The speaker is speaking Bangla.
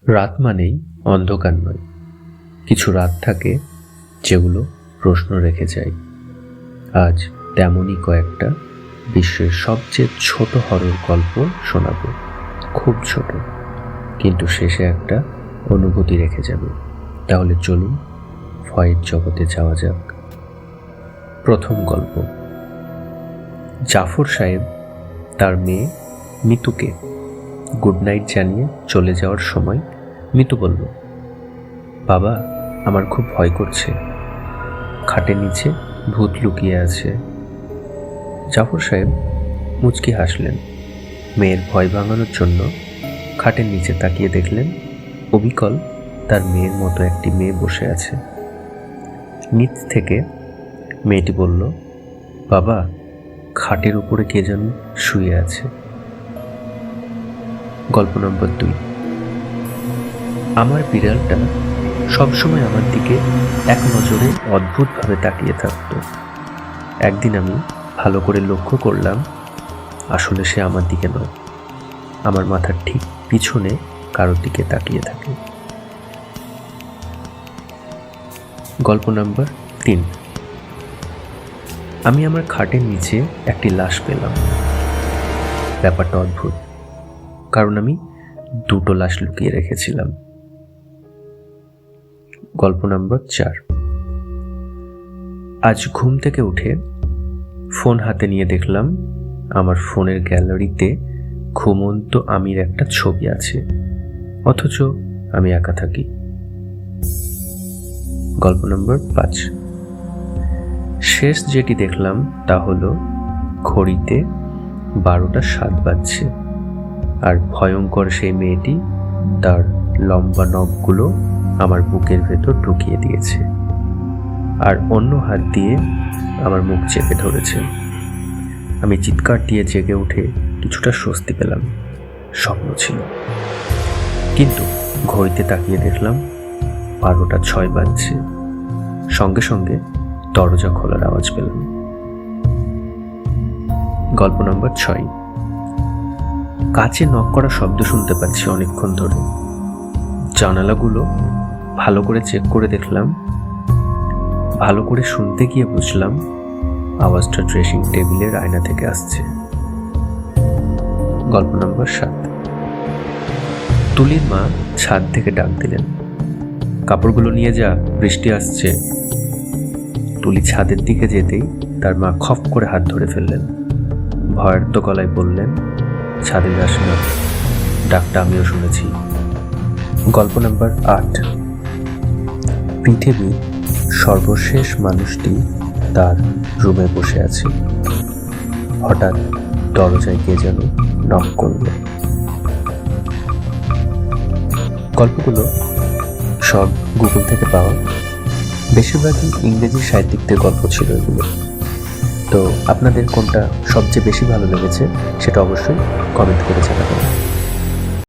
রাত মানেই অন্ধকার নয়, কিছু রাত থাকে যেগুলো প্রশ্ন রেখে যায়। আজ তেমনই কয়েকটা বিশ্বের সবচেয়ে ছোট হরর গল্প শোনাবো। খুব ছোট, কিন্তু শেষে একটা অনুভূতি রেখে যাবে। তাহলে চলুন ভয়ের জগতে যাওয়া যাক। প্রথম গল্প। জাফর সাহেব তার মেয়ে মিতুকে গুড নাইট জানিয়ে চলে যাওয়ার সময় মিতু বলল, বাবা, আমার খুব ভয় করছে, খাটের নিচে ভূত লুকিয়ে আছে। জাফর সাহেব মুচকি হাসলেন। মেয়ের ভয় ভাঙানোর জন্য খাটের নিচে তাকিয়ে দেখলেন অবিকল তার মেয়ের মতো একটি মেয়ে বসে আছে। নিচ থেকে মেয়েটি বলল, বাবা, খাটের উপরে কে যেন শুয়ে আছে। গল্প নম্বর 2। আমার বিড়ালটা সবসময় আমার দিকে এক নজরে অদ্ভুতভাবে তাকিয়ে থাকত। একদিন আমি ভালো করে লক্ষ্য করলাম, আসলে সে আমার দিকে নয়, আমার মাথার ঠিক পিছনে কারোর দিকে তাকিয়ে থাকে। গল্প নম্বর 3। আমি আমার খাটের নিচে একটি লাশ পেলাম। ব্যাপারটা অদ্ভুত, কারণ আমি 2টো লাশ লুকিয়ে রেখেছিলাম। গল্প নম্বর 4। আজ ঘুম থেকে উঠে ফোন হাতে নিয়ে দেখলাম আমার ফোনের গ্যালারিতে ঘুমন্ত আমির একটা ছবি আছে, অথচ আমি একা থাকি। গল্প নম্বর 5। শেষ যেটি দেখলাম তা হলো ঘড়িতে 12টা 7 বাজছে, আর ভয়ঙ্কর সেই মেয়েটি তার লম্বা নখগুলো আমার বুকের ভেতর ঢুকিয়ে দিয়েছে আর অন্য হাত দিয়ে আমার মুখ চেপে ধরেছে। আমি চিৎকার দিয়ে জেগে উঠে কিছুটা স্বস্তি পেলাম, স্বপ্ন ছিল। কিন্তু ঘড়িতে তাকিয়ে দেখলাম 12টা 6 বাজছে। সঙ্গে সঙ্গে দরজা খোলার আওয়াজ পেলাম। গল্প নম্বর 6। কাছে নক করা শব্দ শুনতে পাচ্ছি অনেকক্ষণ ধরে। জানালাগুলো ভালো করে চেক করে দেখলাম, ভালো করে শুনতে গিয়ে বুঝলাম আওয়াজটা ড্রেসিং টেবিলের আয়না থেকে আসছে। গল্প নম্বর 7। তুলির মা ছাদ থেকে ডাক দিলেন, কাপড়গুলো নিয়ে যা, বৃষ্টি আসছে। তুলি ছাদের দিকে যেতেই তার মা খপ করে হাত ধরে ফেললেন। ভয়ার্ত গলায় বললেন, ছাদে যাস না, ডাকটা আমিও শুনেছি। গল্প নম্বর 8। পৃথিবীর সর্বশেষ মানুষটি তার রুমে বসে আছে। হঠাৎ দরজায় কে যেন নক করল। গল্পগুলো সব গুগল থেকে পাওয়া, বেশিরভাগই ইংরেজি সাহিত্যিকদের গল্প ছিল এগুলো। তো আপনাদের কোনটা সবচেয়ে বেশি ভালো লেগেছে সেটা অবশ্যই কমেন্ট করে জানাবেন।